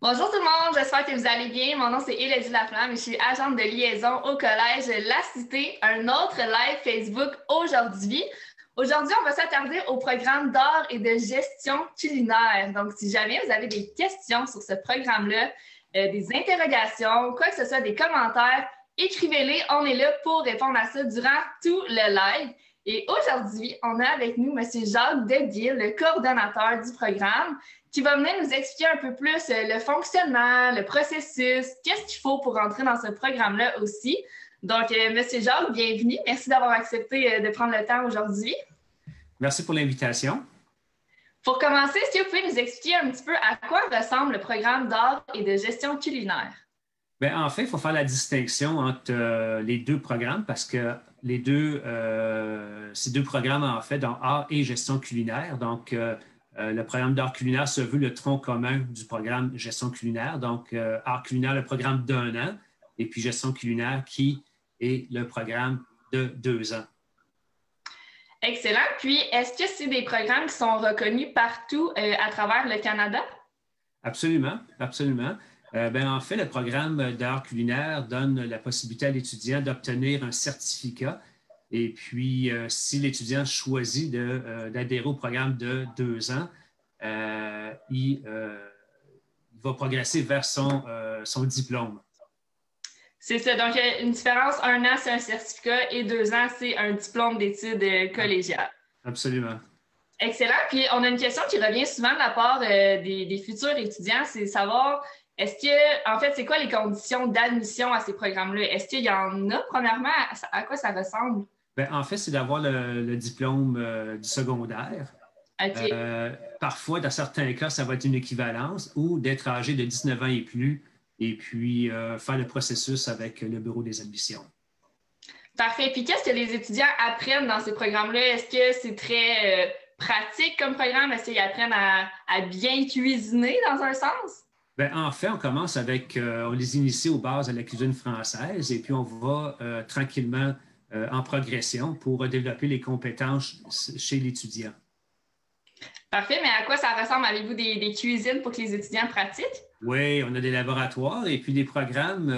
Bonjour tout le monde, j'espère que vous allez bien. Mon nom c'est Élodie Laflamme et je suis agente de liaison au collège La Cité, un autre live Facebook aujourd'hui. Aujourd'hui, on va s'attarder au programme d'art et de gestion culinaire. Donc, si jamais vous avez des questions sur ce programme-là, des interrogations, quoi que ce soit, des commentaires, écrivez-les. On est là pour répondre à ça durant tout le live. Et aujourd'hui, on a avec nous M. Jacques Deguille, le coordonnateur du programme, qui va venir nous expliquer un peu plus le fonctionnement, le processus, qu'est-ce qu'il faut pour rentrer dans ce programme-là aussi. Donc, M. Jacques, bienvenue. Merci d'avoir accepté de prendre le temps aujourd'hui. Merci pour l'invitation. Pour commencer, est-ce que vous pouvez nous expliquer un petit peu à quoi ressemble le programme d'art et de gestion culinaire? Bien, en fait, il faut faire la distinction entre les deux programmes parce que ces deux programmes, en fait, dans art et gestion culinaire. Donc, le programme d'art culinaire se veut le tronc commun du programme gestion culinaire. Donc, art culinaire, le programme d'1 an, et puis gestion culinaire qui est le programme de 2 ans. Excellent. Puis, est-ce que c'est des programmes qui sont reconnus partout à travers le Canada? Absolument, absolument. En fait, le programme d'art culinaire donne la possibilité à l'étudiant d'obtenir un certificat. Et puis, si l'étudiant choisit d'adhérer au programme de 2 ans, il va progresser vers son diplôme. C'est ça. Donc, une différence, 1 an, c'est un certificat et 2 ans, c'est un diplôme d'études collégiales. Absolument. Excellent. Puis, on a une question qui revient souvent de la part des futurs étudiants, c'est savoir, en fait, c'est quoi les conditions d'admission à ces programmes-là? Est-ce qu'il y en a, premièrement, à quoi ça ressemble? En fait, c'est d'avoir le diplôme du secondaire. OK. Parfois, dans certains cas, ça va être une équivalence ou d'être âgé de 19 ans et plus et puis faire le processus avec le bureau des admissions. Parfait. Puis, qu'est-ce que les étudiants apprennent dans ces programmes-là? Est-ce que c'est très pratique comme programme? Est-ce qu'ils apprennent à bien cuisiner dans un sens? En fait, on commence on les initie aux bases de la cuisine française et puis on va tranquillement en progression pour développer les compétences chez l'étudiant. Parfait, mais à quoi ça ressemble? Avez-vous des cuisines pour que les étudiants pratiquent? Oui, on a des laboratoires et puis les programmes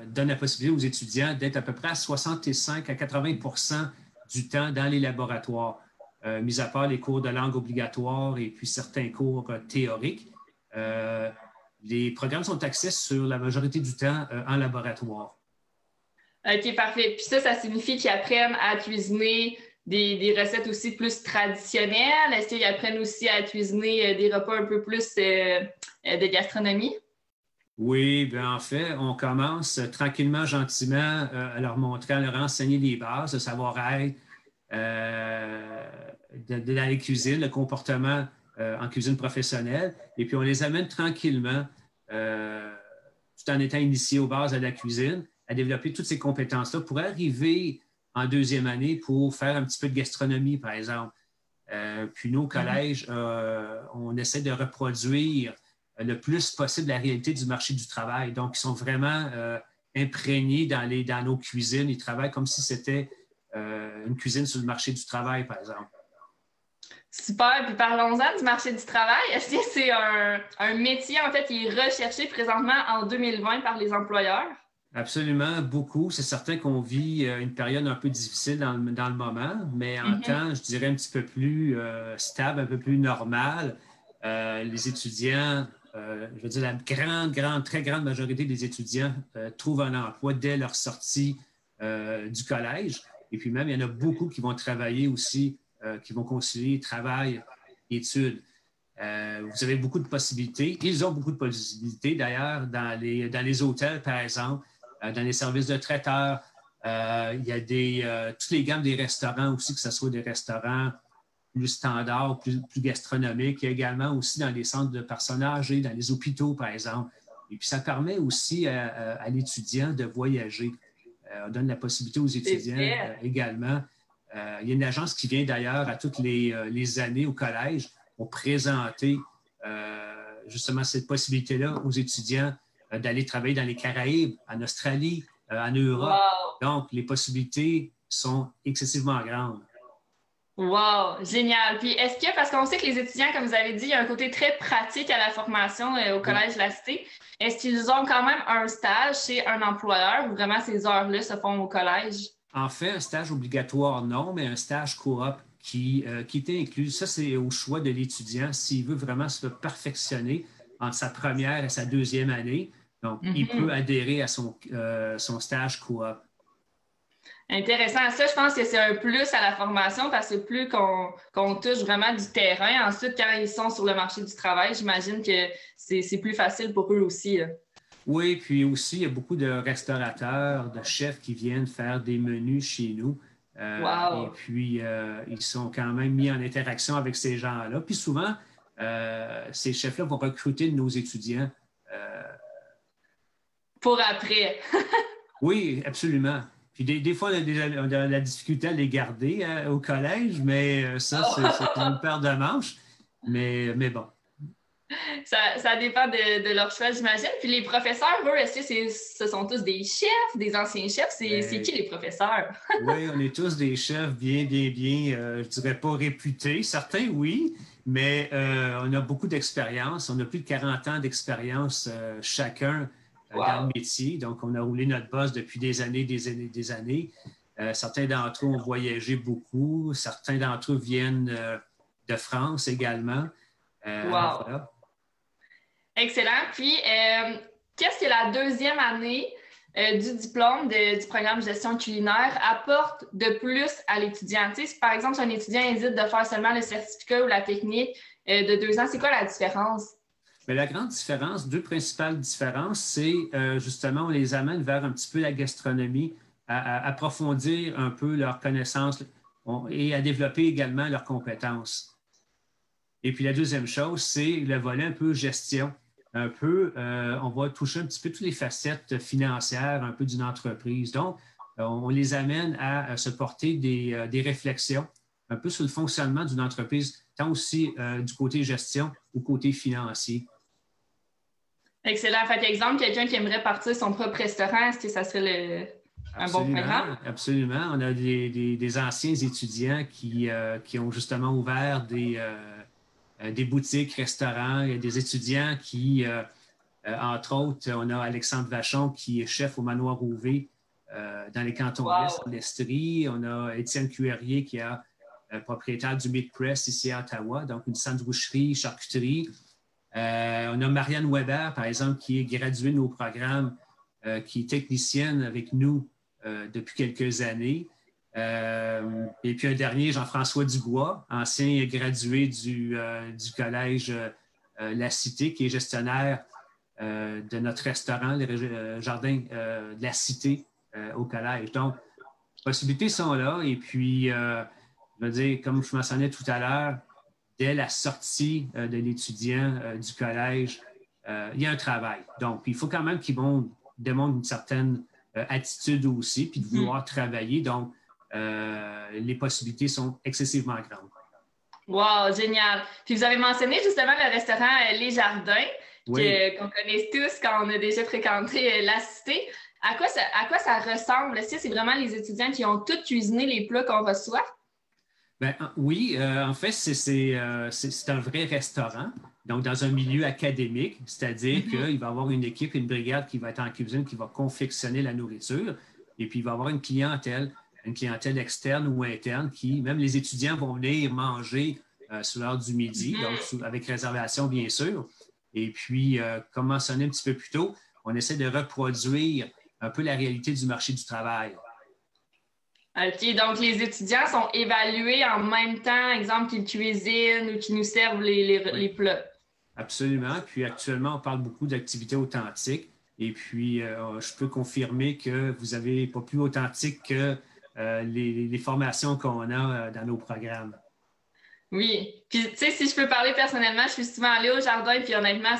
donnent la possibilité aux étudiants d'être à peu près à 65 à 80 du temps dans les laboratoires, mis à part les cours de langue obligatoires et puis certains cours théoriques. Les programmes sont axés sur la majorité du temps en laboratoire. OK, parfait. Puis ça signifie qu'ils apprennent à cuisiner des recettes aussi plus traditionnelles? Est-ce qu'ils apprennent aussi à cuisiner des repas un peu plus de gastronomie? Oui, en fait, on commence tranquillement, gentiment à leur montrer, à leur enseigner les bases, le savoir-être de la cuisine, le comportement en cuisine professionnelle. Et puis, on les amène tranquillement, tout en étant initiés aux bases de la cuisine, à développer toutes ces compétences-là pour arriver en 2e année pour faire un petit peu de gastronomie, par exemple. Puis nous, au collège, on essaie de reproduire le plus possible la réalité du marché du travail. Donc, ils sont vraiment imprégnés dans nos cuisines. Ils travaillent comme si c'était une cuisine sur le marché du travail, par exemple. Super. Puis parlons-en du marché du travail. Est-ce que c'est un métier, en fait, qui est recherché présentement en 2020 par les employeurs? Absolument, beaucoup. C'est certain qu'on vit une période un peu difficile dans le moment, mais en temps, je dirais, un petit peu plus stable, un peu plus normal. Les étudiants, je veux dire, la très grande majorité des étudiants trouvent un emploi dès leur sortie du collège. Et puis même, il y en a beaucoup qui vont travailler aussi, qui vont concilier travail et études. Vous avez beaucoup de possibilités. Ils ont beaucoup de possibilités, d'ailleurs, dans les hôtels, par exemple, dans les services de traiteurs. Il y a toutes les gammes des restaurants aussi, que ce soit des restaurants plus standards, plus gastronomiques. Il y a également aussi dans les centres de personnes âgées, dans les hôpitaux, par exemple. Et puis, ça permet aussi à l'étudiant de voyager. On donne la possibilité aux étudiants également. Il y a une agence qui vient d'ailleurs à toutes les années au collège pour présenter justement cette possibilité-là aux étudiants d'aller travailler dans les Caraïbes, en Australie, en Europe. Wow. Donc, les possibilités sont excessivement grandes. Wow, génial. Puis est-ce que, parce qu'on sait que les étudiants, comme vous avez dit, il y a un côté très pratique à la formation au Oui. Collège La Cité. Est-ce qu'ils ont quand même un stage chez un employeur ou vraiment ces heures-là se font au collège? En fait, un stage obligatoire, non, mais un stage coop qui était inclus. Ça, c'est au choix de l'étudiant s'il veut vraiment se perfectionner entre sa première et sa deuxième année. Donc, il peut Mhm. adhérer à son stage coop. Intéressant. Ça, je pense que c'est un plus à la formation parce que plus qu'on touche vraiment du terrain, ensuite, quand ils sont sur le marché du travail, j'imagine que c'est plus facile pour eux aussi, là. Oui, puis aussi, il y a beaucoup de restaurateurs, de chefs qui viennent faire des menus chez nous. Et Wow. puis, ils sont quand même mis en interaction avec ces gens-là. Puis souvent, ces chefs-là vont recruter de nos étudiants. Euh, Pour après. oui, absolument. Puis des fois, on a la difficulté à les garder au collège, mais ça, c'est une paire de manches. Mais bon. Ça dépend de leur choix, j'imagine. Puis les professeurs, eux, est-ce que ce sont tous des chefs, des anciens chefs? C'est qui Mais les professeurs? oui, on est tous des chefs bien, je dirais pas réputés. Certains, oui, mais on a beaucoup d'expérience. On a plus de 40 ans d'expérience chacun dans le Wow. métier. Donc, on a roulé notre boss depuis des années, des années, des années. Certains d'entre eux ont voyagé beaucoup. Certains d'entre eux viennent de France également. Alors, Wow. voilà. Excellent. Puis, qu'est-ce que la deuxième année du diplôme du programme gestion culinaire apporte de plus à l'étudiant? Tu sais, si par exemple, si un étudiant hésite de faire seulement le certificat ou la technique de 2 ans, c'est quoi la différence? Mais la grande différence, deux principales différences, c'est justement, on les amène vers un petit peu la gastronomie, à approfondir un peu leurs connaissances et à développer également leurs compétences. Et puis la deuxième chose, c'est le volet un peu gestion. Un peu, on va toucher un petit peu toutes les facettes financières, un peu d'une entreprise. Donc, on les amène à se porter des réflexions un peu sur le fonctionnement d'une entreprise, tant aussi du côté gestion ou côté financier. Excellent. Fait exemple, quelqu'un qui aimerait partir son propre restaurant, est-ce que ça serait un bon programme? Absolument, absolument. On a des anciens étudiants qui ont justement ouvert des boutiques, restaurants. Il y a des étudiants entre autres, on a Alexandre Vachon qui est chef au Manoir Rouvé dans les cantons de l'Est, en Wow. Estrie. On a Étienne Cuerrier qui est propriétaire du Meat Press ici à Ottawa, donc une sandwicherie, charcuterie. On a Marianne Weber, par exemple, qui est graduée de nos programmes, qui est technicienne avec nous depuis quelques années. Et puis un dernier, Jean-François Dubois, ancien gradué du collège La Cité, qui est gestionnaire de notre restaurant, le jardin de la Cité au collège. Donc, les possibilités sont là. Et puis, je veux dire, comme je mentionnais tout à l'heure, dès la sortie de l'étudiant du collège, il y a un travail. Donc, il faut quand même qu'ils démontrent une certaine attitude aussi, puis de Mhm. vouloir travailler. Donc, les possibilités sont excessivement grandes. Wow, génial. Puis vous avez mentionné justement le restaurant Les Jardins, Oui. qu'on connaît tous quand on a déjà fréquenté la cité. À quoi ça ressemble? Est-ce que c'est vraiment les étudiants qui ont tout cuisiné les plats qu'on reçoit? Ben, oui, en fait, c'est un vrai restaurant, donc dans un milieu académique, c'est-à-dire Mhm. qu'il va y avoir une équipe, une brigade qui va être en cuisine, qui va confectionner la nourriture, et puis il va y avoir une clientèle externe ou interne qui, même les étudiants vont venir manger sur l'heure du midi, donc Mhm. avec réservation, bien sûr. Et puis, comme mentionné un petit peu plus tôt, on essaie de reproduire un peu la réalité du marché du travail. OK, donc les étudiants sont évalués en même temps, exemple qu'ils cuisinent ou qu'ils nous servent les Oui. plats. Absolument. Puis actuellement, on parle beaucoup d'activités authentiques. Et puis, je peux confirmer que vous n'avez pas plus authentique que les formations qu'on a dans nos programmes. Oui. Puis, tu sais, si je peux parler personnellement, je suis souvent allée au jardin, puis honnêtement,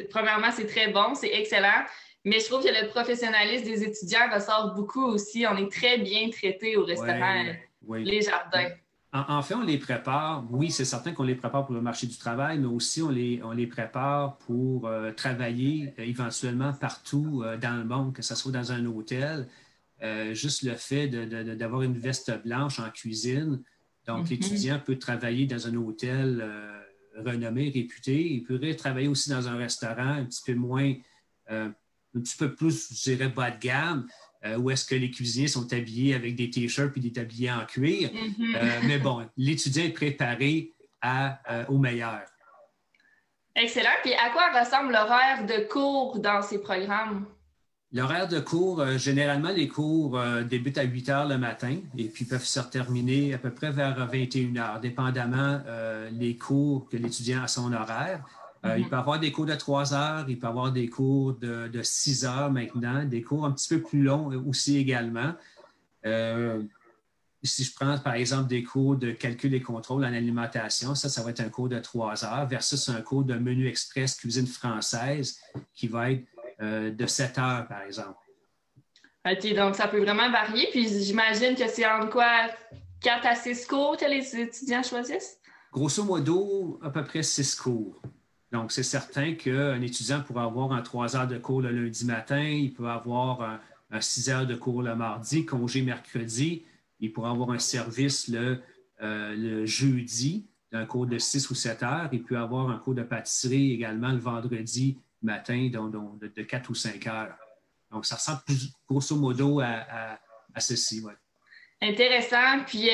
premièrement, c'est très bon, c'est excellent. Mais je trouve que le professionnalisme des étudiants ressort beaucoup aussi. On est très bien traités au restaurant Oui, oui. Les Jardins. En fait, on les prépare. Oui, c'est certain qu'on les prépare pour le marché du travail, mais aussi on les prépare pour travailler éventuellement partout dans le monde, que ce soit dans un hôtel. Juste le fait d'avoir une veste blanche en cuisine, Donc, l'étudiant peut travailler dans un hôtel renommé, réputé. Il pourrait travailler aussi dans un restaurant un petit peu moins, un petit peu plus, je dirais, bas de gamme, où est-ce que les cuisiniers sont habillés avec des t-shirts et des tabliers en cuir. Mais bon, l'étudiant est préparé au meilleur. Excellent. Puis à quoi ressemble l'horaire de cours dans ces programmes? L'horaire de cours, généralement, les cours débutent à 8 heures le matin et puis peuvent se terminer à peu près vers 21 heures, dépendamment les cours que l'étudiant a à son horaire. Il peut avoir des cours de 3 heures, il peut avoir des cours de 6 heures maintenant, des cours un petit peu plus longs aussi également. Si je prends, par exemple, des cours de calcul et contrôle en alimentation, ça va être un cours de 3 heures versus un cours de menu express cuisine française qui va être de 7 heures, par exemple. OK, donc ça peut vraiment varier. Puis j'imagine que c'est en quoi 4 à 6 cours que les étudiants choisissent? Grosso modo, à peu près 6 cours. Donc, c'est certain qu'un étudiant pourra avoir un 3 heures de cours le lundi matin, il peut avoir un 6 heures de cours le mardi, congé mercredi, il pourra avoir un service le jeudi, un cours de 6 ou 7 heures, il peut avoir un cours de pâtisserie également le vendredi matin, donc de 4 ou 5 heures. Donc, ça ressemble plus, grosso modo à ceci. Ouais. Intéressant. Puis,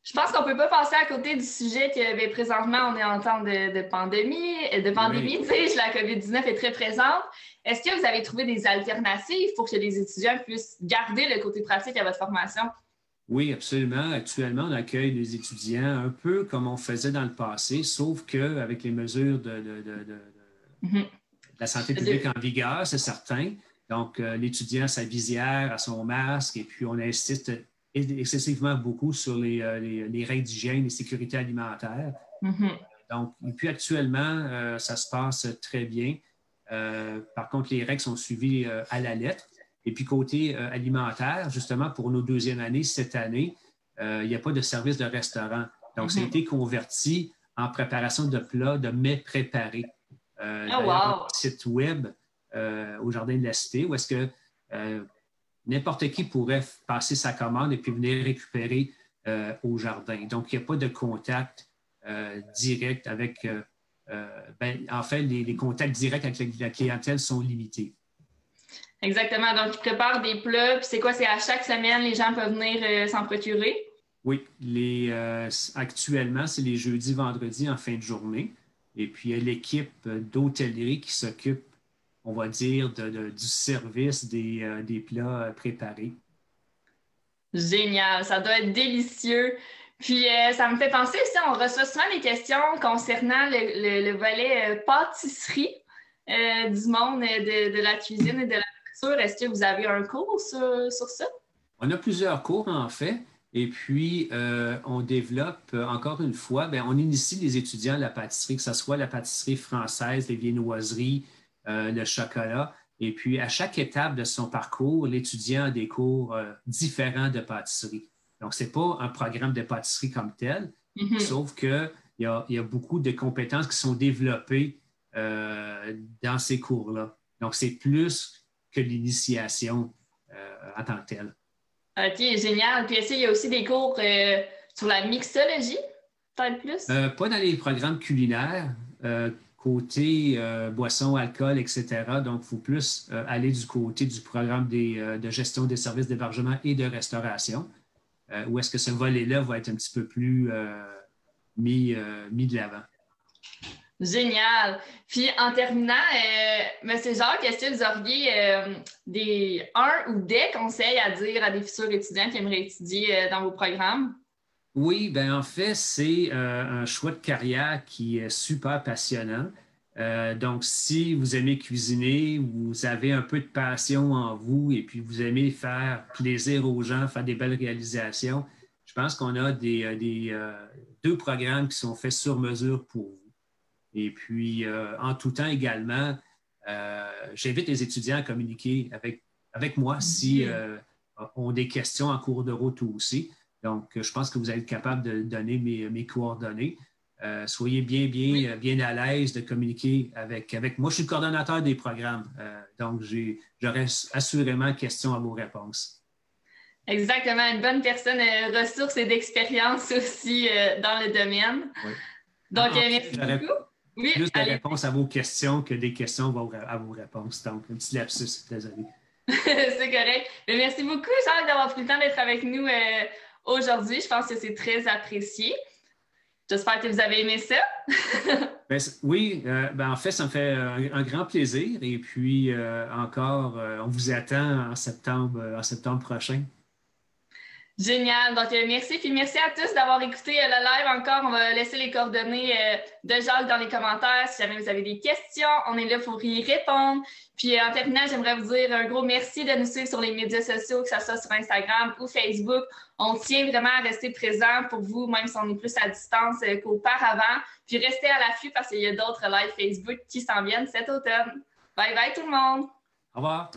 je pense qu'on ne peut pas passer à côté du sujet que présentement, on est en temps de pandémie. Oui. Tu sais, la COVID-19 est très présente. Est-ce que vous avez trouvé des alternatives pour que les étudiants puissent garder le côté pratique à votre formation? Oui, absolument. Actuellement, on accueille les étudiants un peu comme on faisait dans le passé, sauf qu'avec les mesures de la santé publique en vigueur, c'est certain. Donc, l'étudiant a sa visière, a son masque, et puis on insiste excessivement beaucoup sur les règles d'hygiène et sécurité alimentaire. Donc, et puis actuellement, ça se passe très bien. Par contre, les règles sont suivies à la lettre. Et puis, côté alimentaire, justement, pour nos deuxièmes années, cette année, il n'y a pas de service de restaurant. Donc, ça a été converti en préparation de plats, de mets préparés. Un site web au Jardin de la Cité où est-ce que n'importe qui pourrait passer sa commande et puis venir récupérer au jardin. Donc, il n'y a pas de contact direct avec... en fait, les contacts directs avec la clientèle sont limités. Exactement. Donc, ils préparent des plats. Puis c'est quoi? C'est à chaque semaine, les gens peuvent venir s'en procurer? Oui. Actuellement, c'est les jeudis, vendredis en fin de journée. Et puis, il y a l'équipe d'hôtellerie qui s'occupe, on va dire, du service des plats préparés. Génial. Ça doit être délicieux. Puis, ça me fait penser aussi, on reçoit souvent des questions concernant le volet pâtisserie du monde de la cuisine et de la nourriture. Est-ce que vous avez un cours sur ça? On a plusieurs cours, en fait. Et puis, on développe, encore une fois, on initie les étudiants à la pâtisserie, que ce soit la pâtisserie française, les viennoiseries, le chocolat. Et puis, à chaque étape de son parcours, l'étudiant a des cours différents de pâtisserie. Donc, ce n'est pas un programme de pâtisserie comme tel, sauf qu'il y a beaucoup de compétences qui sont développées dans ces cours-là. Donc, c'est plus que l'initiation en tant que telle. OK, génial. Puis est-ce qu'il y a aussi des cours sur la mixologie, peut-être plus? Pas dans les programmes culinaires, côté boissons, alcool, etc. Donc, il faut plus aller du côté du programme de gestion des services d'hébergement et de restauration, où est-ce que ce volet-là va être un petit peu plus mis de l'avant. Génial. Puis en terminant, M. Jacques, est-ce que vous auriez un ou des conseils à dire à des futurs étudiants qui aimeraient étudier dans vos programmes? Oui, en fait, c'est un choix de carrière qui est super passionnant. Donc, si vous aimez cuisiner, vous avez un peu de passion en vous et puis vous aimez faire plaisir aux gens, faire des belles réalisations, je pense qu'on a deux programmes qui sont faits sur mesure pour vous. Et puis, en tout temps également, j'invite les étudiants à communiquer avec moi si ont des questions en cours de route aussi. Donc, je pense que vous allez être capable de donner mes coordonnées. Soyez bien à l'aise de communiquer avec moi. Je suis le coordonnateur des programmes, donc j'aurai assurément question à vos réponses. Exactement, une bonne personne ressources et d'expérience aussi dans le domaine. Oui. Donc, merci beaucoup. Oui, plus de réponses à vos questions que des questions à vos réponses. Donc, un petit lapsus, désolé. C'est correct. Mais merci beaucoup, Jacques, d'avoir pris le temps d'être avec nous aujourd'hui. Je pense que c'est très apprécié. J'espère que vous avez aimé ça. Oui, en fait, ça me fait un grand plaisir. Et puis, encore, on vous attend en septembre prochain. Génial. Donc, merci. Puis merci à tous d'avoir écouté le live encore. On va laisser les coordonnées de Jacques dans les commentaires. Si jamais vous avez des questions, on est là pour y répondre. Puis en terminant, j'aimerais vous dire un gros merci de nous suivre sur les médias sociaux, que ce soit sur Instagram ou Facebook. On tient vraiment à rester présent pour vous, même si on est plus à distance qu'auparavant. Puis restez à l'affût parce qu'il y a d'autres lives Facebook qui s'en viennent cet automne. Bye bye tout le monde! Au revoir!